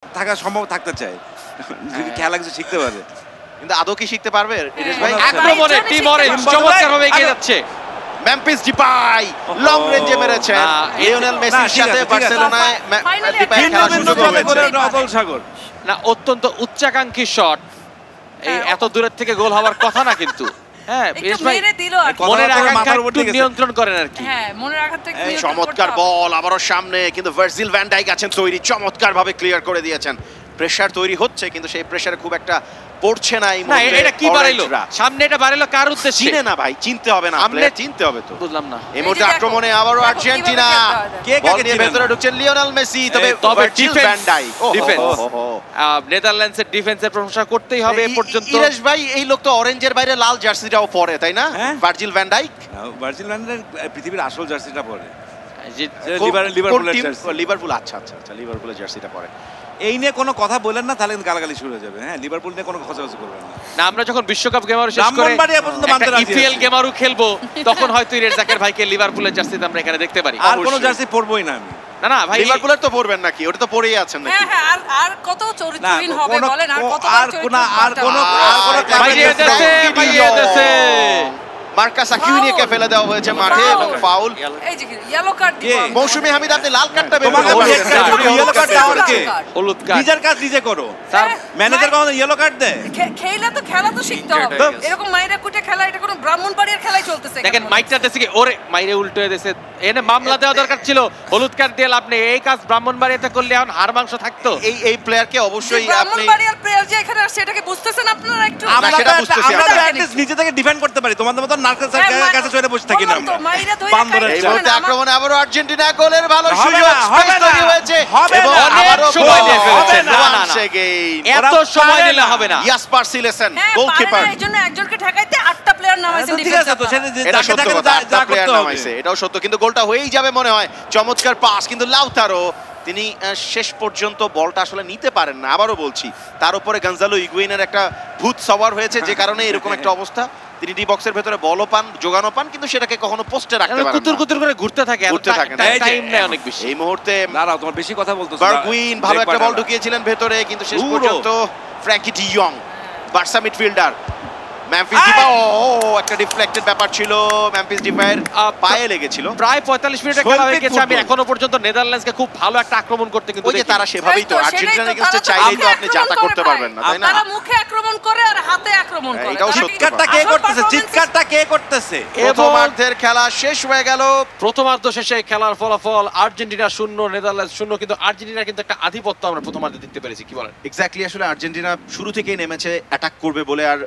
থাকা সম্ভব থাকতে চায় যদি খেলা কিছু শিখতে পারে। কিন্তু আদৌ কি শিখতে পারবে ইরেশ ভাই? আক্রমণে টিম অরেঞ্জ চমৎকারভাবে এগিয়ে যাচ্ছে। মেম্ফিস ডিপাই লং রেঞ্জে মেরেছেন। লিওনেল মেসির সাথে বার্সেলোনায় ডিপাই খেলার সুযোগ হয়েছে। অতল সাগর না, অত্যন্ত উচ্চাকাঙ্ক্ষী শট। এই এত দূরের থেকে গোল হওয়ার কথা না, কিন্তু হ্যাঁ ইরেশ ভাই মনের আকাঙ্ক্ষা একটু নিয়ন্ত্রণ করেন আর কি। হ্যাঁ, মনের আকাঙ্ক্ষা একটু চমৎকার বল আবারও সামনে, কিন্তু ভার্জিল ভ্যান ডাইক আছেন তৈরি, চমৎকার ভাবে ক্লিয়ার করে দিয়েছেন। প্রেসার তৈরি হচ্ছে কিন্তু সেই প্রেসারে খুব একটা পড়ছে না এই মুহূর্তে। এটা কি বাড়াইলো সামনে? এটা বাড়াইলো কার উদ্দেশ্যে? চিনে না ভাই, চিনতে হবে না, আপনি চিনতে হবে তো। বুঝলাম না। এই মুহূর্তে আক্রমণে আবারও আর্জেন্টিনা, বল নিয়ে ভেতরে ঢুকছেন লিওনেল মেসি, তবে ভার্জিল ভ্যান ডাইক নেদারল্যান্ডসের ডিফেন্সের প্রশংসা করতেই হবে এই পর্যন্ত। ইরেশ ভাই এই লোক তো অরেঞ্জের বাইরে লাল জার্সিটাও পরে, তাই না? Virgil van Dijk Virgil van Dijk পৃথিবীর আসল জার্সিটা পরে। লিভারপুল, আচ্ছা আচ্ছা আচ্ছা, লিভারপুলের জার্সিটা পরে। এই নিয়ে কোনো কথা বলেন না, তাহলে গালাগালি শুরু হয়ে যাবে। হ্যাঁ, লিভারপুল নিয়ে কোনো খোঁজাখুঁজি করবেন না। না, আমরা যখন বিশ্বকাপ গেমারু শেষ করে একটা ইপিএল গেমারু খেলবো, তখন হয়তো ইরেশ জাকের ভাইকে লিভারপুলের জার্সিতে আমরা এখানে দেখতে পারি। আর কোনো জার্সি পরবোই না আমি। না না ভাই, লিভারপুলের তো পরবেন নাকি? ওটা তো পরেই আছেন নাকি? হ্যাঁ হ্যাঁ, আর কত চরিত্রহীন হবে বলেন, আর কত বাইরে দেশে মার্কাস আকিউনিকে ফেলে দেওয়া হয়েছে মাঠে এবং ফাউল। এই যে ইয়েলো কার্ড দিব। মৌসুমী হামিদ, আপনি লাল কার্ডটা বের তোমাকে করে ইয়েলো কার্ড দাও আর কি? হলুদ কার্ড নিজের কাজ নিজে করো। স্যার ম্যানেজার কখনো ইয়েলো কার্ড দেয়? খেলা তো শিখতে হবে। এরকম মাইরা কুটে খেলা, এটা কোনো ব্রাহ্মণবাড়িয়ার খেলাই চলতেছে। দেখেন মাইকটা দেশে কি ওরে মাইরে উল্টো দেশে এনে মামলা দেওয়া দরকার ছিল। হলুদ কার্ড দিয়ে লাভ নেই। এই কাজ ব্রাহ্মণবাড়িয়াতে করলে এখন হাড় মাংস থাকতো। এই প্লেয়ারকে অবশ্যই আপনি ব্রাহ্মণবাড়িয়ার প্লেয়ার যে এখানে আসছে, এটাকে বুঝতেছেন আপনারা একটু? আমরা সেটা বুঝতেছি। আমরা তো অ্যাটলিস্ট নিজে থেকে ডিফেন্ড করতে পারি। তোমাদের মত নারকেল স্যার কাছে চলে বসে থাকি না আমরা। এই মুহূর্তে আক্রমণে আবারও আর্জেন্টিনা, গোলের ভালো সুযোগ তৈরি হয়েছে এবং আবারও সময় দিয়ে ফেলেছে। না না না, এত সময় দিলে হবে না। ইয়াসপার সিলেসেন গোলকিপার, এইজন্য একজনকে ঠেকাইতে 8টা প্লেয়ার নামাইছেন। ঠিক আছে তো, এটা সত্য কথা, 8টা প্লেয়ার নামাইছে, এটাও সত্য, কিন্তু গোলটা হয়েই যাবে মনে হয়। চমৎকার পাস, কিন্তু লাউতারো তিনি শেষ পর্যন্ত বলটা আসলে নিতে পারেন না। আবারও বলছি, তার উপরে গঞ্জালো হিগুয়েইনের একটা ভূত সওয়ার হয়েছে, যে কারণে এরকম একটা অবস্থা। তিনি ডি বক্সের ভেতরে বলও পান, যোগানো পান, কিন্তু সেটাকে কখনো পোস্টে রাখতে পারেন না। কুতুর কুতুর করে ঘুরতে থাকে, টাইম নেয় অনেক বেশি। এই মুহূর্তে দাঁড়াও, তোমার বেশি কথা বলতেছো। বারগুইন ভালো একটা বল ঢুকিয়েছিলেন ভেতরে, কিন্তু শেষ পর্যন্ত Frenkie D young, Barca midfielder Memphis Depay, একটা ডিফ্লেক্টেড ব্যাপার ছিল, মেম্ফিস ডিপাইয়ের পায়ে লেগেছিল। প্রায় 45 মিনিটের খেলা হয়ে গেছে। আমি এখনো পর্যন্ত নেদারল্যান্ডসকে খুব ভালো একটা আক্রমণ করতে কিন্তু ওই যে তারা সেভাবেই তো আর্জেন্টিনার এগেইনস্টে চাইলেই তো আপনি যাতা করতে পারবেন না, তাই না? তারা মুখে আক্রমণ করে আর হাতে আক্রমণ করে। এটাও সত্য। চিৎকারটা কে করতেছে? চিৎকারটা কে করতেছে? প্রথমার্ধের খেলা শেষ হয়ে গেল। প্রথমার্ধ শেষে খেলার ফলাফল আর্জেন্টিনা 0 নেদারল্যান্ডস 0, কিন্তু আর্জেন্টিনার কিন্তু একটা আধিপত্য আমরা প্রথমার্ধে দেখতে পেরেছি। কি বলেন? এক্স্যাক্টলি, আসলে আর্জেন্টিনা শুরু থেকেই নেমেছে অ্যাটাক করবে বলে, আর